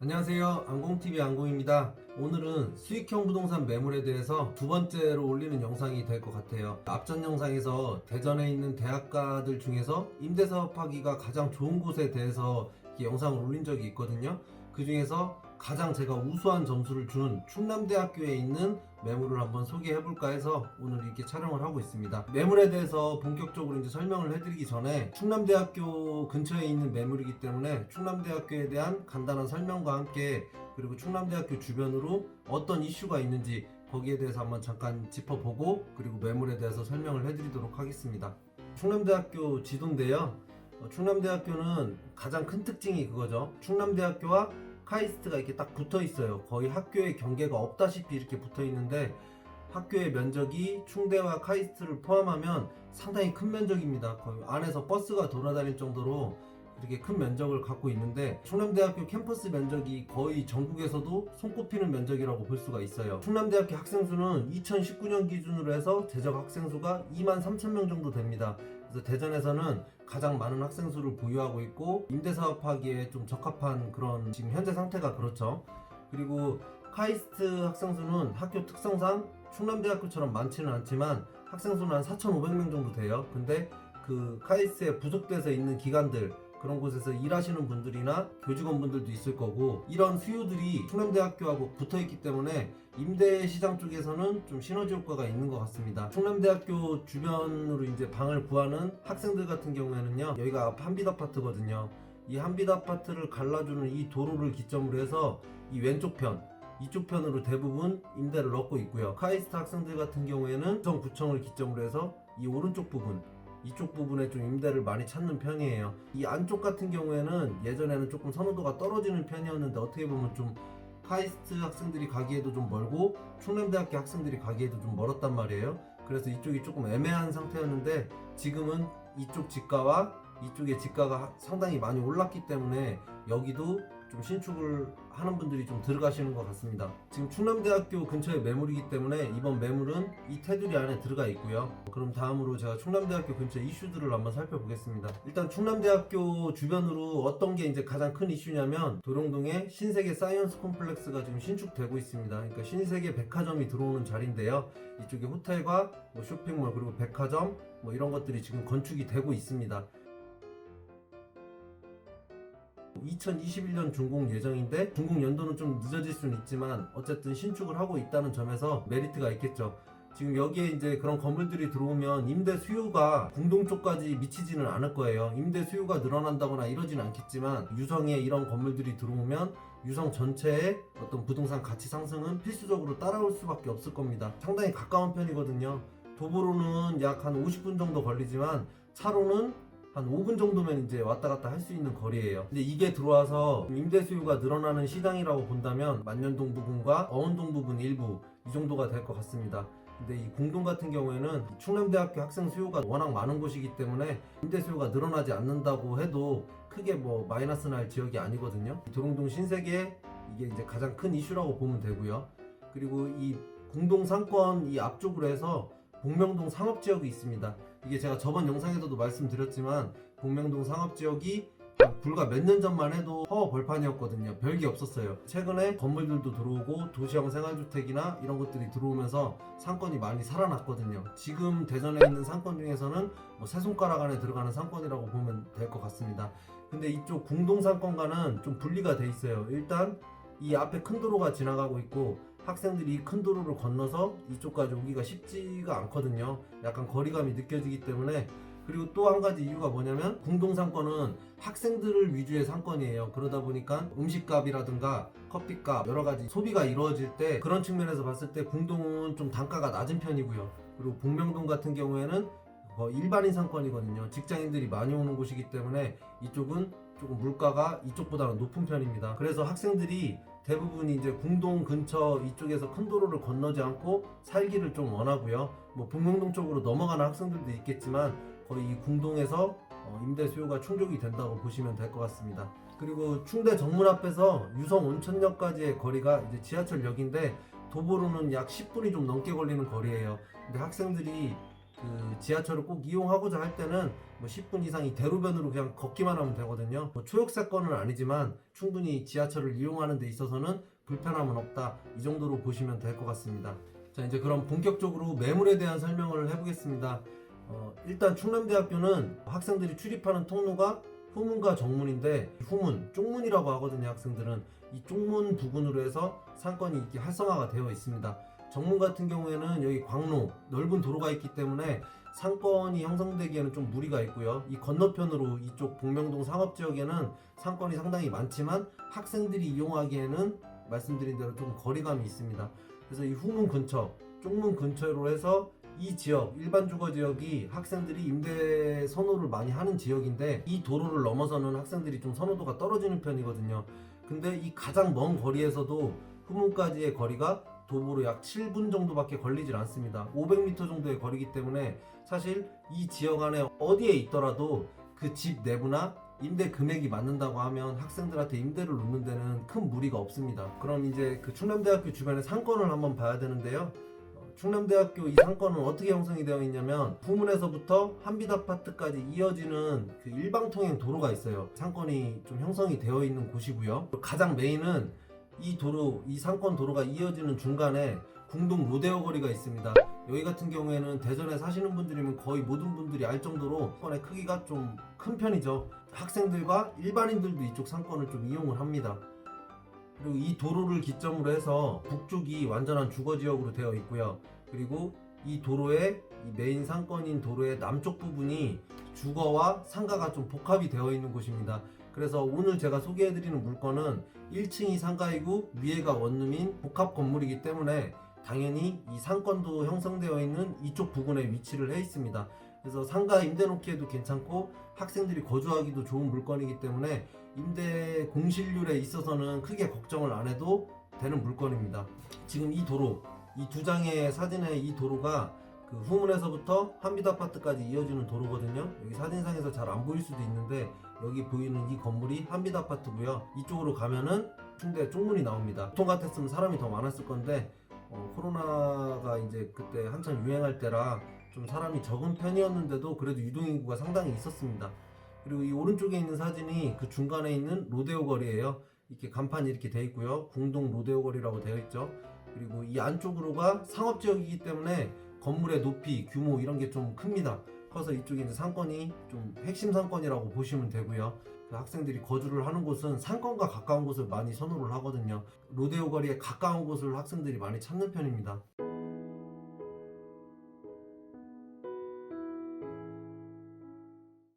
안녕하세요. 안공TV 안공입니다. 오늘은 수익형 부동산 매물에 대해서 두 번째로 올리는 영상이 될 것 같아요. 앞전 영상에서 대전에 있는 대학가들 중에서 임대사업하기가 가장 좋은 곳에 대해서 영상을 올린 적이 있거든요. 그 중에서 가장 제가 우수한 점수를 준 충남대학교에 있는 매물을 한번 소개해볼까 해서 오늘 이렇게 촬영을 하고 있습니다. 매물에 대해서 본격적으로 이제 설명을 해드리기 전에 충남대학교 근처에 있는 매물이기 때문에 충남대학교에 대한 간단한 설명과 함께 그리고 충남대학교 주변으로 어떤 이슈가 있는지 거기에 대해서 한번 잠깐 짚어보고 그리고 매물에 대해서 설명을 해드리도록 하겠습니다. 충남대학교 지도인데요. 충남대학교는 가장 큰 특징이 그거죠. 충남대학교와 카이스트가 이렇게 딱 붙어 있어요. 거의 학교의 경계가 없다시피 이렇게 붙어 있는데 학교의 면적이 충대와 카이스트를 포함하면 상당히 큰 면적입니다. 거의 안에서 버스가 돌아다닐 정도로 이렇게 큰 면적을 갖고 있는데 충남대학교 캠퍼스 면적이 거의 전국에서도 손꼽히는 면적이라고 볼 수가 있어요. 충남대학교 학생 수는 2019년 기준으로 해서 재적 학생 수가 23,000명 정도 됩니다. 그래서 대전에서는 가장 많은 학생 수를 보유하고 있고 임대사업하기에 좀 적합한 그런 지금 현재 상태가 그렇죠. 그리고 카이스트 학생 수는 학교 특성상 충남대학교처럼 많지는 않지만 학생 수는 한 4,500명 정도 돼요. 근데 그 카이스트에 부속돼서 있는 기관들 그런 곳에서 일하시는 분들이나 교직원분들도 있을 거고 이런 수요들이 충남대학교하고 붙어있기 때문에 임대시장 쪽에서는 좀 시너지 효과가 있는 것 같습니다. 충남대학교 주변으로 이제 방을 구하는 학생들 같은 경우에는요, 여기가 한빛아파트거든요. 이 한빛아파트를 갈라주는 이 도로를 기점으로 해서 이 왼쪽 편 이쪽 편으로 대부분 임대를 넣고 있고요. 카이스트 학생들 같은 경우에는 구청을 기점으로 해서 이 오른쪽 부분 이쪽 부분에 좀 임대를 많이 찾는 편이에요. 이 안쪽 같은 경우에는 예전에는 조금 선호도가 떨어지는 편이었는데 어떻게 보면 좀 카이스트 학생들이 가기에도 좀 멀고 충남대학교 학생들이 가기에도 좀 멀었단 말이에요. 그래서 이쪽이 조금 애매한 상태였는데 지금은 이쪽 지가와 이쪽의 지가가 상당히 많이 올랐기 때문에 여기도 좀 신축을 하는 분들이 좀 들어가시는 것 같습니다. 지금 충남대학교 근처에 매물이기 때문에 이번 매물은 이 테두리 안에 들어가 있고요. 그럼 다음으로 제가 충남대학교 근처 이슈들을 한번 살펴보겠습니다. 일단 충남대학교 주변으로 어떤 게 이제 가장 큰 이슈냐면 도룡동에 신세계 사이언스 콤플렉스가 지금 신축되고 있습니다. 그러니까 신세계 백화점이 들어오는 자리인데요. 이쪽에 호텔과 뭐 쇼핑몰 그리고 백화점 뭐 이런 것들이 지금 건축이 되고 있습니다. 2021년 준공 예정인데 준공 연도는 좀 늦어질 수는 있지만 어쨌든 신축을 하고 있다는 점에서 메리트가 있겠죠. 지금 여기에 이제 그런 건물들이 들어오면 임대 수요가 궁동 쪽까지 미치지는 않을 거예요. 임대 수요가 늘어난다거나 이러지는 않겠지만 유성에 이런 건물들이 들어오면 유성 전체의 어떤 부동산 가치 상승은 필수적으로 따라올 수밖에 없을 겁니다. 상당히 가까운 편이거든요. 도보로는 약 한 50분 정도 걸리지만 차로는 한 5분 정도면 이제 왔다 갔다 할 수 있는 거리예요. 근데 이게 들어와서 임대 수요가 늘어나는 시장이라고 본다면 만년동 부분과 어원동 부분 일부 이 정도가 될 것 같습니다. 근데 이 공동 같은 경우에는 충남대학교 학생 수요가 워낙 많은 곳이기 때문에 임대 수요가 늘어나지 않는다고 해도 크게 뭐 마이너스 날 지역이 아니거든요. 도룡동 신세계 이게 이제 가장 큰 이슈라고 보면 되고요. 그리고 이 공동 상권 이 앞쪽으로 해서 복명동 상업지역이 있습니다. 이게 제가 저번 영상에서도 말씀드렸지만 복명동 상업지역이 불과 몇 년 전만 해도 허허 벌판이었거든요. 별게 없었어요. 최근에 건물들도 들어오고 도시형 생활주택이나 이런 것들이 들어오면서 상권이 많이 살아났거든요. 지금 대전에 있는 상권 중에서는 뭐 세 손가락 안에 들어가는 상권이라고 보면 될 것 같습니다. 근데 이쪽 궁동 상권과는 좀 분리가 돼 있어요. 일단 이 앞에 큰 도로가 지나가고 있고 학생들이 큰 도로를 건너서 이쪽까지 오기가 쉽지가 않거든요. 약간 거리감이 느껴지기 때문에. 그리고 또 한 가지 이유가 뭐냐면 궁동상권은 학생들을 위주의 상권이에요. 그러다 보니까 음식값이라든가 커피값 여러 가지 소비가 이루어질 때 그런 측면에서 봤을 때 궁동은 좀 단가가 낮은 편이고요. 그리고 복명동 같은 경우에는 일반인 상권이거든요. 직장인들이 많이 오는 곳이기 때문에 이쪽은 조금 물가가 이쪽보다는 높은 편입니다. 그래서 학생들이 대부분이 이제 궁동 근처 이쪽에서 큰 도로를 건너지 않고 살기를 좀 원하고요. 뭐 복명동 쪽으로 넘어가는 학생들도 있겠지만 거의 이 궁동에서 임대 수요가 충족이 된다고 보시면 될 것 같습니다. 그리고 충대 정문 앞에서 유성 온천역까지의 거리가 이제 지하철역인데 도보로는 약 10분이 좀 넘게 걸리는 거리예요. 근데 학생들이 그 지하철을 꼭 이용하고자 할 때는 뭐 10분 이상이 대로변으로 그냥 걷기만 하면 되거든요. 뭐 초역세권은 아니지만 충분히 지하철을 이용하는 데 있어서는 불편함은 없다. 이 정도로 보시면 될 것 같습니다. 자, 이제 그럼 본격적으로 매물에 대한 설명을 해보겠습니다. 일단 충남대학교는 학생들이 출입하는 통로가 후문과 정문인데, 후문, 쪽문이라고 하거든요. 학생들은 이 쪽문 부근으로 해서 상권이 이렇게 활성화가 되어 있습니다. 정문 같은 경우에는 여기 광로, 넓은 도로가 있기 때문에 상권이 형성되기에는 좀 무리가 있고요. 이 건너편으로 이쪽 복명동 상업지역에는 상권이 상당히 많지만 학생들이 이용하기에는 말씀드린 대로 좀 거리감이 있습니다. 그래서 이 후문 근처, 쪽문 근처로 해서 이 지역, 일반 주거 지역이 학생들이 임대 선호를 많이 하는 지역인데, 이 도로를 넘어서는 학생들이 좀 선호도가 떨어지는 편이거든요. 근데 이 가장 먼 거리에서도 후문까지의 거리가 도보로 약 7분 정도밖에 걸리질 않습니다. 500m 정도의 거리이기 때문에 사실 이 지역 안에 어디에 있더라도 그 집 내부나 임대 금액이 맞는다고 하면 학생들한테 임대를 놓는 데는 큰 무리가 없습니다. 그럼 이제 그 충남대학교 주변의 상권을 한번 봐야 되는데요. 충남대학교 이 상권은 어떻게 형성이 되어 있냐면, 후문에서부터 한빛아파트까지 이어지는 그 일방통행 도로가 있어요. 상권이 좀 형성이 되어 있는 곳이고요. 가장 메인은 이 도로, 이 상권 도로가 이어지는 중간에 궁동 로데오 거리가 있습니다. 여기 같은 경우에는 대전에 사시는 분들이면 거의 모든 분들이 알 정도로 상권의 크기가 좀 큰 편이죠. 학생들과 일반인들도 이쪽 상권을 좀 이용을 합니다. 그리고 이 도로를 기점으로 해서 북쪽이 완전한 주거지역으로 되어 있고요. 그리고 이 도로의, 이 메인 상권인 도로의 남쪽 부분이 주거와 상가가 좀 복합이 되어 있는 곳입니다. 그래서 오늘 제가 소개해드리는 물건은 1층이 상가이고 위에가 원룸인 복합 건물이기 때문에 당연히 이 상권도 형성되어 있는 이쪽 부근에 위치를 해 있습니다. 그래서 상가 임대 놓기에도 괜찮고 학생들이 거주하기도 좋은 물건이기 때문에 임대 공실률에 있어서는 크게 걱정을 안 해도 되는 물건입니다. 지금 이 도로, 이 두 장의 사진의 이 도로가 그 후문에서부터 한빛아파트까지 이어지는 도로거든요. 여기 사진상에서 잘 안 보일 수도 있는데 여기 보이는 이 건물이 한빛아파트고요. 이쪽으로 가면은 충대 쪽문이 나옵니다. 보통 같았으면 사람이 더 많았을 건데 코로나가 이제 그때 한참 유행할 때라 좀 사람이 적은 편이었는데도 그래도 유동인구가 상당히 있었습니다. 그리고 이 오른쪽에 있는 사진이 그 중간에 있는 로데오 거리예요. 이렇게 간판이 이렇게 되어 있고요. 궁동 로데오 거리라고 되어 있죠. 그리고 이 안쪽으로가 상업지역이기 때문에 건물의 높이, 규모 이런 게 좀 큽니다. 커서 이쪽에 이제 상권이 좀 핵심 상권이라고 보시면 되고요. 학생들이 거주를 하는 곳은 상권과 가까운 곳을 많이 선호를 하거든요. 로데오 거리에 가까운 곳을 학생들이 많이 찾는 편입니다.